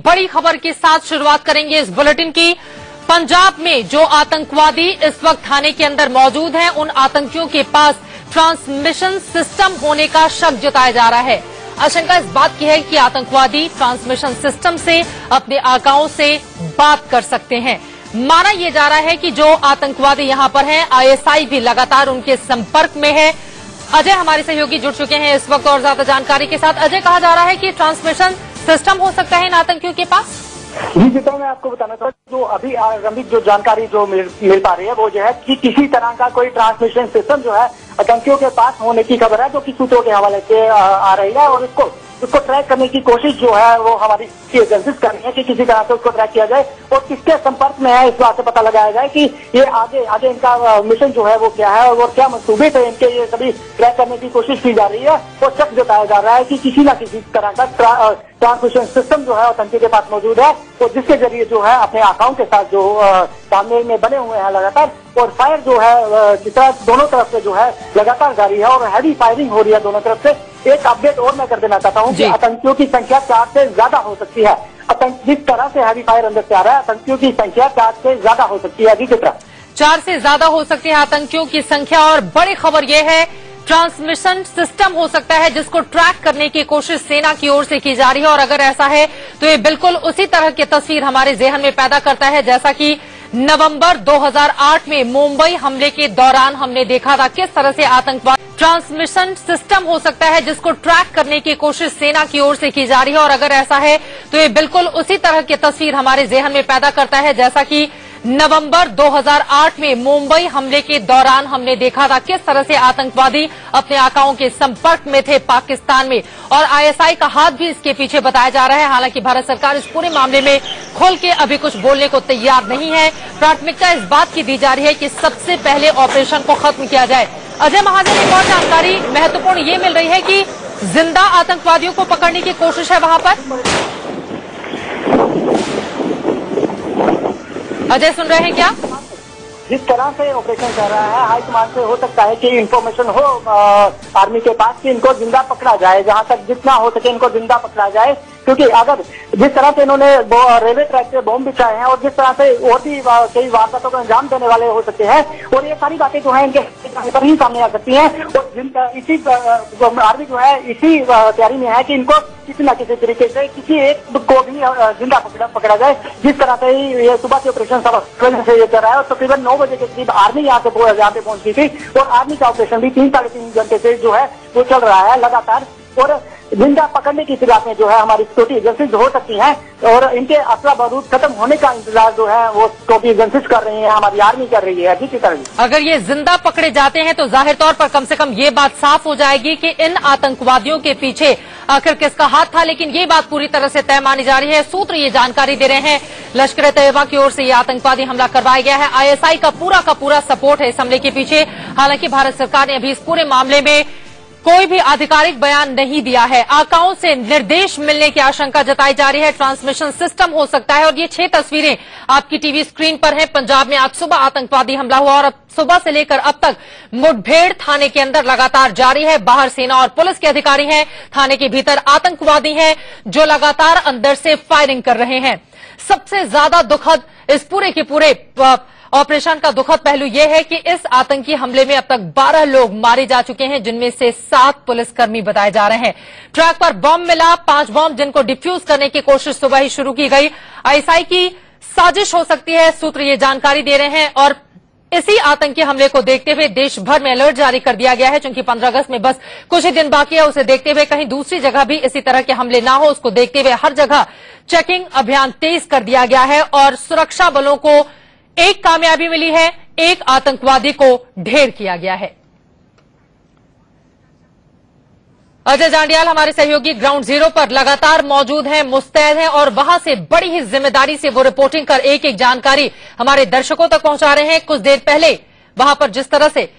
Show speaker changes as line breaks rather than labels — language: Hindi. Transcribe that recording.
बड़ी खबर के साथ शुरुआत करेंगे इस बुलेटिन की। पंजाब में जो आतंकवादी इस वक्त थाने के अंदर मौजूद हैं, उन आतंकियों के पास ट्रांसमिशन सिस्टम होने का शक जताया जा रहा है। आशंका इस बात की है कि आतंकवादी ट्रांसमिशन सिस्टम से अपने आकाओं से बात कर सकते हैं। माना यह जा रहा है कि जो आतंकवादी यहां पर हैं, आईएसआई भी लगातार उनके संपर्क में है। अजय हमारे सहयोगी जुड़ चुके हैं इस वक्त और ज्यादा जानकारी के साथ। अजय, कहा जा रहा है कि ट्रांसमिशन सिस्टम हो सकता है इन आतंकियों के पास।
जी जितना मैं आपको बताना चाहता हूँ, जो अभी आरंभिक जो जानकारी जो मिल पा रही है वो जो है कि किसी तरह का कोई ट्रांसमिशन सिस्टम जो है आतंकियों के पास होने की खबर है, जो कि सूत्रों के हवाले से आ रही है। और उसको ट्रैक करने की कोशिश जो है वो हमारी एजेंसीज कर रही है कि किसी तरह से उसको ट्रैक किया जाए और किसके संपर्क में है, इस बात से पता लगाया जाए कि ये आगे इनका मिशन जो है वो क्या है और क्या मंसूबे थे इनके, ये सभी ट्रैक करने की कोशिश की जा रही है। और शक जताया जा रहा है कि किसी न किसी तरह का ट्रांसमिशन सिस्टम जो है आतंकी के पास मौजूद है और जिसके जरिए जो है अपने आकाओं के साथ जो तालमेल में बने हुए हैं लगातार, और फायर जो है जिस तरह दोनों तरफ से जो है लगातार जारी है और हैवी फायरिंग हो रही है दोनों तरफ से। एक अपडेट और मैं कर देना चाहता हूँ कि आतंकियों की संख्या 4 से ज्यादा हो सकती है। जिस तरह से हैवी फायर अंदर से आ रहा है, आतंकियों की संख्या 4 से ज्यादा हो सकती है। किस तरह
4 से ज्यादा हो सकती है आतंकियों की संख्या। और बड़ी खबर यह है, ट्रांसमिशन सिस्टम हो सकता है जिसको ट्रैक करने की कोशिश सेना की ओर से की जा रही है। और अगर ऐसा है तो ये बिल्कुल उसी तरह की तस्वीर हमारे जेहन में पैदा करता है जैसा कि नवंबर 2008 में मुंबई हमले के दौरान हमने देखा था। किस तरह से आतंकवाद ट्रांसमिशन सिस्टम हो सकता है जिसको ट्रैक करने की कोशिश सेना की ओर से की जा रही है। और अगर ऐसा है तो ये बिल्कुल उसी तरह की तस्वीर हमारे जेहन में पैदा करता है जैसा कि नवंबर 2008 में मुंबई हमले के दौरान हमने देखा था। किस तरह से आतंकवादी अपने आकाओं के संपर्क में थे पाकिस्तान में, और आईएसआई का हाथ भी इसके पीछे बताया जा रहा है। हालांकि भारत सरकार इस पूरे मामले में खोल के अभी कुछ बोलने को तैयार नहीं है। प्राथमिकता इस बात की दी जा रही है कि सबसे पहले ऑपरेशन को खत्म किया जाए। अजय महाजन, एक और जानकारी महत्वपूर्ण ये मिल रही है कि जिंदा आतंकवादियों को पकड़ने की कोशिश है वहां पर। अजय, सुन रहे हैं क्या?
जिस तरह से ऑपरेशन कर रहा है हाईकमान से हो सकता है कि इंफॉर्मेशन हो आर्मी के पास कि इनको जिंदा पकड़ा जाए, जहां तक जितना हो सके इनको जिंदा पकड़ा जाए। क्योंकि अगर जिस तरह से इन्होंने रेलवे ट्रैक पे बॉम्ब बिछाए हैं और जिस तरह से और भी कई वारदातों को अंजाम देने वाले हो सकते हैं, और ये सारी बातें जो है इनके पर ही सामने आ सकती हैं। और इसी आर्मी जो है इसी तैयारी में है कि इनको किसी न किसी तरीके से किसी एक को भी जिंदा पकड़ा जाए। जिस तरह से ये सुबह से ऑपरेशन से ये कर रहा है और तकरीबन 9 बजे के करीब आर्मी यहाँ पे पहुंची थी और आर्मी का ऑपरेशन भी 3-3.5 घंटे से जो है वो चल रहा है लगातार। और जिंदा पकड़ने की फिराक में जो है हमारी सिक्योरिटी एजेंसीज हो सकती हैं और इनके असला बारूद खत्म होने का इंतजार जो है वो सिक्योरिटी एजेंसीज कर रही है, हमारी आर्मी कर रही है। किसी तरह
अगर ये जिंदा पकड़े जाते हैं तो जाहिर तौर पर कम से कम ये बात साफ हो जाएगी कि इन आतंकवादियों के पीछे आखिर किसका हाथ था। लेकिन ये बात पूरी तरह से तय मानी जा रही है। सूत्र ये जानकारी दे रहे हैं लश्कर-ए-तैयबा की ओर से ये आतंकवादी हमला करवाया गया है। आईएसआई का पूरा सपोर्ट है इस हमले के पीछे। हालांकि भारत सरकार ने अभी इस पूरे मामले में कोई भी आधिकारिक बयान नहीं दिया है। आकाओं से निर्देश मिलने की आशंका जताई जा रही है। ट्रांसमिशन सिस्टम हो सकता है। और ये 6 तस्वीरें आपकी टीवी स्क्रीन पर हैं। पंजाब में आज सुबह आतंकवादी हमला हुआ और अब सुबह से लेकर अब तक मुठभेड़ थाने के अंदर लगातार जारी है। बाहर सेना और पुलिस के अधिकारी हैं, थाने के भीतर आतंकवादी हैं जो लगातार अंदर से फायरिंग कर रहे हैं। सबसे ज्यादा दुखद इस पूरे के पूरे ऑपरेशन का दुखद पहलू यह है कि इस आतंकी हमले में अब तक 12 लोग मारे जा चुके हैं, जिनमें से 7 पुलिसकर्मी बताए जा रहे हैं। ट्रैक पर बॉम्ब मिला, 5 बॉम्ब जिनको डिफ्यूज करने की कोशिश सुबह ही शुरू की गई। आईएसआई की साजिश हो सकती है, सूत्र ये जानकारी दे रहे हैं। और इसी आतंकी हमले को देखते हुए देश भर में अलर्ट जारी कर दिया गया है। चूंकि 15 अगस्त में बस कुछ ही दिन बाकी है, उसे देखते हुए कहीं दूसरी जगह भी इसी तरह के हमले ना हो, उसको देखते हुए हर जगह चेकिंग अभियान तेज कर दिया गया है। और सुरक्षा बलों को एक कामयाबी मिली है, एक आतंकवादी को ढेर किया गया है। अजय जांडियाल हमारे सहयोगी ग्राउंड जीरो पर लगातार मौजूद हैं, मुस्तैद हैं और वहां से बड़ी ही जिम्मेदारी से वो रिपोर्टिंग कर एक एक जानकारी हमारे दर्शकों तक पहुंचा रहे हैं। कुछ देर पहले वहां पर जिस तरह से